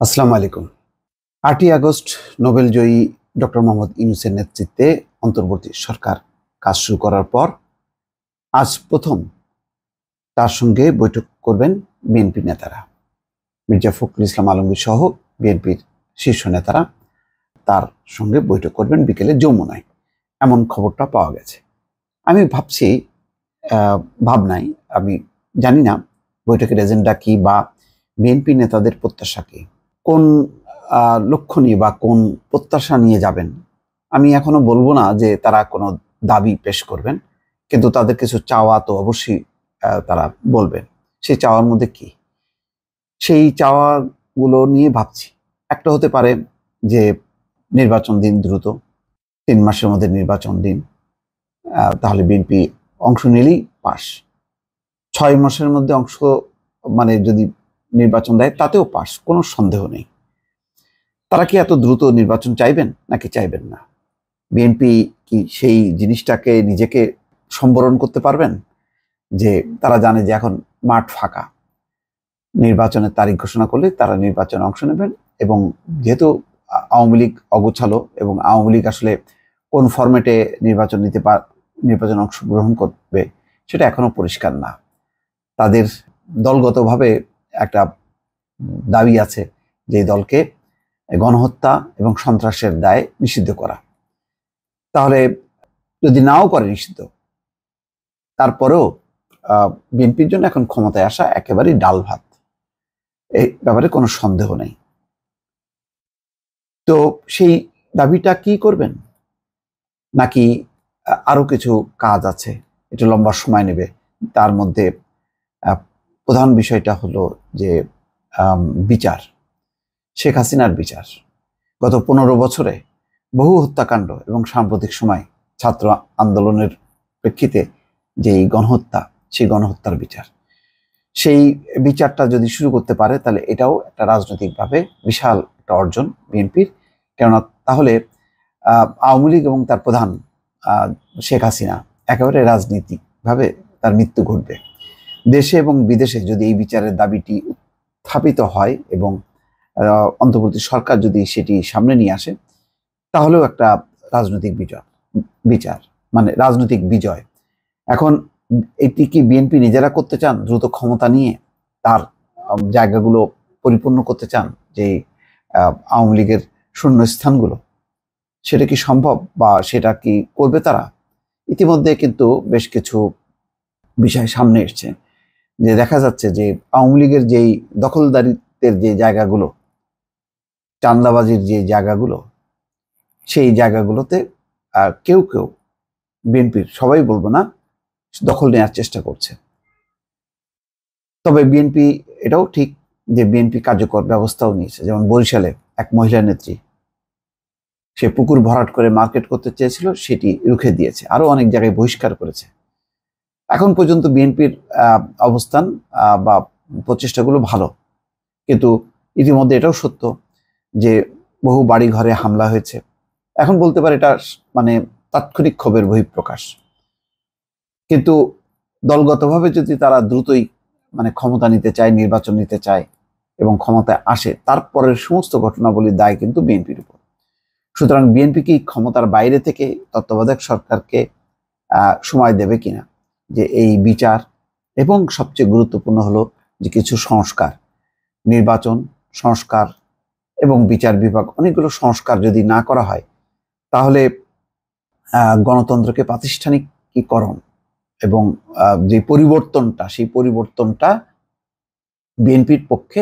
আসসালামু আলাইকুম। ৮ই August নোবেলজয়ী doctor Mohammad ইউনূসের নেতৃত্বে অন্তর্বর্তী সরকার কাজ শুরু করার পর আজ প্রথম তার সঙ্গে বৈঠক করবেন বিএনপি নেতারা। মির্জা ফখরুল ইসলাম আলমগীর সহ বিএনপির শীর্ষ নেতারা তার সঙ্গে বৈঠক করবেন বিকেলে যমুনায়, এমন খবরটা পাওয়া গেছে। আমি ভাবছি, ভাবনায় আমি জানি না বৈঠকের এজেন্ডা কি বা বিএনপি নেতাদের প্রত্যাশা কি, কোন লক্ষ্য নিয়ে বা কোন প্রত্যাশা নিয়ে যাবেন। আমি এখনো বলবো না যে তারা কোনো দাবি পেশ করবেন, কিন্তু তাদের কিছু চাওয়া তো অবশ্যই তারা বলবেন। সেই চাওয়ার মধ্যে কি, সেই চাওয়াগুলো নিয়ে ভাবছি। একটা হতে পারে যে নির্বাচন দিন দ্রুত, ৩ মাসের মধ্যে নির্বাচন দিন, তাহলে বিএনপি অংশ নিলেই পাস। ৬ মাসের মধ্যে অংশ মানে যদি নির্বাচন দেয় তাতেও পাস, কোনো সন্দেহ নেই। তারা কি এত দ্রুত নির্বাচন চাইবেন নাকি চাইবেন না? বিএনপি কি সেই জিনিসটাকে নিজেকে সম্বরণ করতে পারবেন যে তারা জানে যে এখন মাঠ ফাঁকা, নির্বাচনের তারিখ ঘোষণা করলে তারা নির্বাচনে অংশ নেবেন, এবং যেহেতু আওয়ামী লীগ অগোছালো এবং আওয়ামী লীগ আসলে কোন ফরম্যাটে নির্বাচনে অংশগ্রহণ করবে সেটা এখনো পরিষ্কার না। তাদের দলগতভাবে একটা দাবি আছে যে দলকে গণহত্যা এবং সন্ত্রাসের দায়ে নিষিদ্ধ করা। তাহলে যদি নাও করে নিষিদ্ধ, তারপরেও বিএনপির জন্য এখন ক্ষমতায় আসা একেবারেই ডাল ভাত, এই ব্যাপারে কোনো সন্দেহ নেই। তো সেই দাবিটা কি করবেন, নাকি আরো কিছু কাজ আছে, এটা লম্বা সময় নেবে? তার মধ্যে প্রধান বিষয়টা হলো যে বিচার, শেখ হাসিনার বিচার। গত ১৫ বছরে বহু হত্যাকাণ্ড এবং সাম্প্রতিক সময় ছাত্র আন্দোলনের প্রেক্ষিতে যেই গণহত্যা, সেই গণহত্যার বিচার, সেই বিচারটা যদি শুরু করতে পারে তাহলে এটাও একটা রাজনৈতিকভাবে বিশাল একটা অর্জন বিএনপির। কেননা তাহলে আওয়ামী লীগ এবং তার প্রধান শেখ হাসিনা একেবারে রাজনীতিকভাবে তার মৃত্যু ঘটবে। দেশে এবং বিদেশে যদি এই বিচারের দাবিটি উত্থাপিত হয় এবং অন্তর্বর্তী সরকার যদি সেটি সামনে নিয়ে আসে, তাহলেও একটা রাজনৈতিক বিচার মানে রাজনৈতিক বিজয়। এখন এটি কি বিএনপি নিজেরা করতে চান? দ্রুত ক্ষমতা নিয়ে তার জায়গাগুলো পরিপূর্ণ করতে চান, যে আওয়ামী লীগের শূন্য স্থানগুলো, সেটা কি সম্ভব বা সেটা কি করবে তারা? ইতিমধ্যে কিন্তু বেশ কিছু বিষয় সামনে এসছে, যে দেখা যাচ্ছে যে আওয়ামী লীগের যেই দখলদারিত্বের যে জায়গাগুলো, চাঁদাবাজির যে জায়গাগুলো, সেই জায়গাগুলোতে কেউ কেউ বিএনপির, সবাই বলবো না, দখল নেওয়ার চেষ্টা করছে। তবে বিএনপি এটাও ঠিক যে বিএনপি কার্যকর ব্যবস্থাও নিয়েছে। যেমন বরিশালে এক মহিলা নেত্রী, সে পুকুর ভরাট করে মার্কেট করতে চেয়েছিল, সেটি রুখে দিয়েছে। আরো অনেক জায়গায় বহিষ্কার করেছে। এখন পর্যন্ত বিএনপির অবস্থান বা প্রচেষ্টাগুলো ভালো, কিন্তু ইতিমধ্যে এটাও সত্য যে বহু বাড়ি ঘরে হামলা হয়েছে। এখন বলতে পারে এটা মানে তাৎক্ষণিক ক্ষোভের বহিঃপ্রকাশ, কিন্তু দলগতভাবে যদি তারা দ্রুতই মানে ক্ষমতা নিতে চায়, নির্বাচন নিতে চায় এবং ক্ষমতায় আসে, তারপরের সমস্ত ঘটনাবলীর দায় কিন্তু বিএনপির উপর। সুতরাং বিএনপি কি ক্ষমতার বাইরে থেকে তত্ত্বাবধায়ক সরকারকে সময় দেবে কিনা, যে এই বিচার এবং সবচেয়ে গুরুত্বপূর্ণ হলো যে কিছু সংস্কার, নির্বাচন সংস্কার এবং বিচার বিভাগ, অনেকগুলো সংস্কার যদি না করা হয়, তাহলে গণতন্ত্রকে প্রাতিষ্ঠানিকীকরণ এবং যে পরিবর্তনটা, সেই পরিবর্তনটা বিএনপির পক্ষে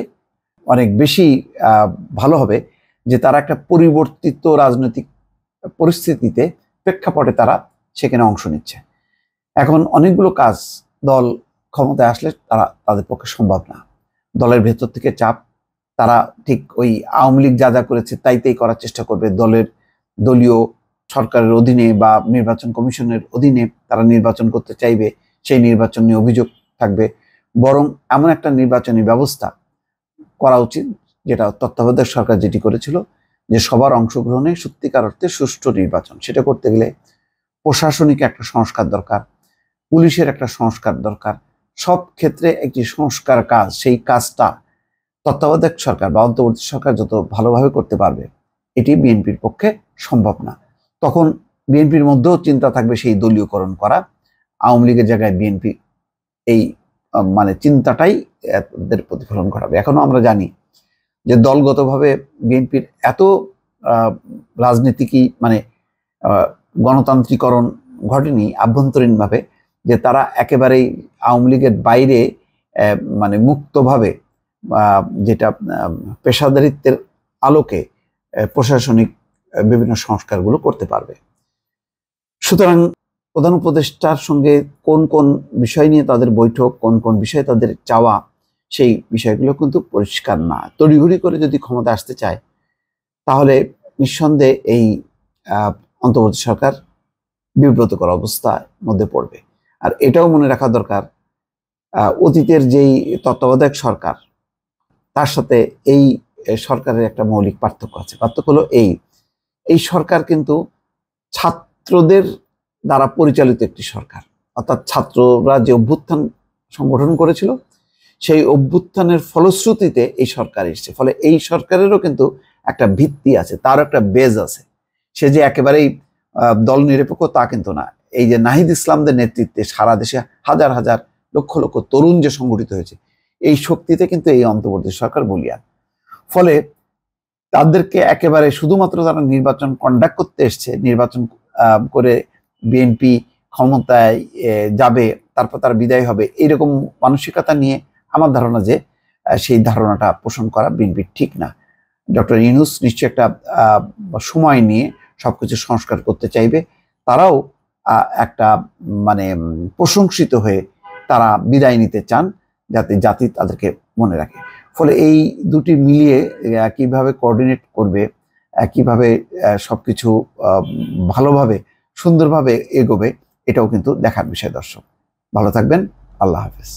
অনেক বেশি ভালো হবে, যে তারা একটা পরিবর্তিত রাজনৈতিক পরিস্থিতিতে, প্রেক্ষাপটে তারা সেখানে অংশ নিচ্ছে। এখন অনেকগুলো কাজ দল ক্ষমতায় আসলে তাদের পক্ষে সম্ভব না। দলের ভেতর থেকে চাপ, তারা ঠিক ওই আওয়ামী লীগ যা যা করেছে তাই করার চেষ্টা করবে। দলীয় সরকারের অধীনে বা নির্বাচন কমিশনের অধীনে তারা নির্বাচন করতে চাইবে, সেই নির্বাচন নিয়ে অভিযোগ থাকবে। বরং এমন একটা নির্বাচনী ব্যবস্থা করা উচিত, যেটা তত্ত্বাবধায়ক সরকার যেটি করেছিল, যে সবার অংশগ্রহণে সত্যিকার অর্থে সুষ্ঠু নির্বাচন। সেটা করতে গেলে প্রশাসনিক একটা সংস্কার দরকার, পুলিশের একটা সংস্কার দরকার, সব ক্ষেত্রে একটি সংস্কার কাজ, সেই কাজটা তত্ত্বাবধায়ক সরকার বা অন্তর্বর্তী সরকার যত ভালোভাবে করতে পারবে এটি বিএনপির পক্ষে সম্ভব না। তখন বিএনপির মধ্যেও চিন্তা থাকবে সেই দলীয়করণ করা, আওয়ামী লীগের জায়গায় বিএনপি, এই মানে চিন্তাটাই এদের প্রতিফলন ঘটাবে। এখনো আমরা জানি যে দলগতভাবে বিএনপির এত রাজনীতিকই মানে গণতান্ত্রিকরণ ঘটেনি আভ্যন্তরীণভাবে, যে তারা একেবারেই আওয়ামী লীগের বাইরে মানে মুক্তভাবে যেটা পেশাদারিত্বের আলোকে প্রশাসনিক বিভিন্ন সংস্কারগুলো করতে পারবে। সুতরাং প্রধান উপদেষ্টার সঙ্গে কোন কোন বিষয় নিয়ে তাদের বৈঠক, কোন কোন বিষয়ে তাদের চাওয়া, সেই বিষয়গুলো কিন্তু পরিষ্কার না। তড়িঘড়ি করে যদি ক্ষমতা আসতে চায় তাহলে নিঃসন্দেহে এই অন্তর্বর্তী সরকার বিব্রতকর অবস্থার মধ্যে পড়বে। আর এটাও মনে রাখা দরকার, অতীতের যেই তত্ত্বাবধায়ক সরকার তার সাথে এই সরকারের একটা মৌলিক পার্থক্য আছে। পার্থক্য হলো এই সরকার কিন্তু ছাত্রদের দ্বারা পরিচালিত একটি সরকার, অর্থাৎ ছাত্ররা যে অভ্যুত্থান সংগঠন করেছিল সেই অভ্যুত্থানের ফলশ্রুতিতে এই সরকার এসেছে। ফলে এই সরকারেরও কিন্তু একটা ভিত্তি আছে, তার একটা বেজ আছে। সে যে একেবারেই দল নিরপেক্ষ তা কিন্তু না। এই যে নাহিদ ইসলামদের নেতৃত্বে সারা দেশে হাজার হাজার লক্ষ লক্ষ তরুণ যে সংগঠিত হয়েছে, এই শক্তিতে কিন্তু এই অন্তর্বর্তী সরকার বলিয়ান। ফলে তাদেরকে একেবারে শুধুমাত্র তারা নির্বাচন কন্ডাক্ট করতে এসছে, নির্বাচন করে বিএনপি ক্ষমতায় যাবে তারপর তারা বিদায় হবে, এইরকম মানসিকতা নিয়ে আমার ধারণা যে সেই ধারণাটা পোষণ করা বিএনপির ঠিক না। ডক্টর ইউনূস নিশ্চয়ই একটা সময় নিয়ে সবকিছু সংস্কার করতে চাইবে। তারাও একটা মানে প্রশংসিত হয়ে তারা বিদায় নিতে চান, যাতে জাতি তাদেরকে মনে রাখে। ফলে এই দুটি মিলিয়ে কিভাবে কোঅর্ডিনেট করবে, কিভাবে সবকিছু ভালোভাবে সুন্দরভাবে এগোবে, এটাও কিন্তু দেখার বিষয়। দর্শক ভালো থাকবেন, আল্লাহ হাফেজ।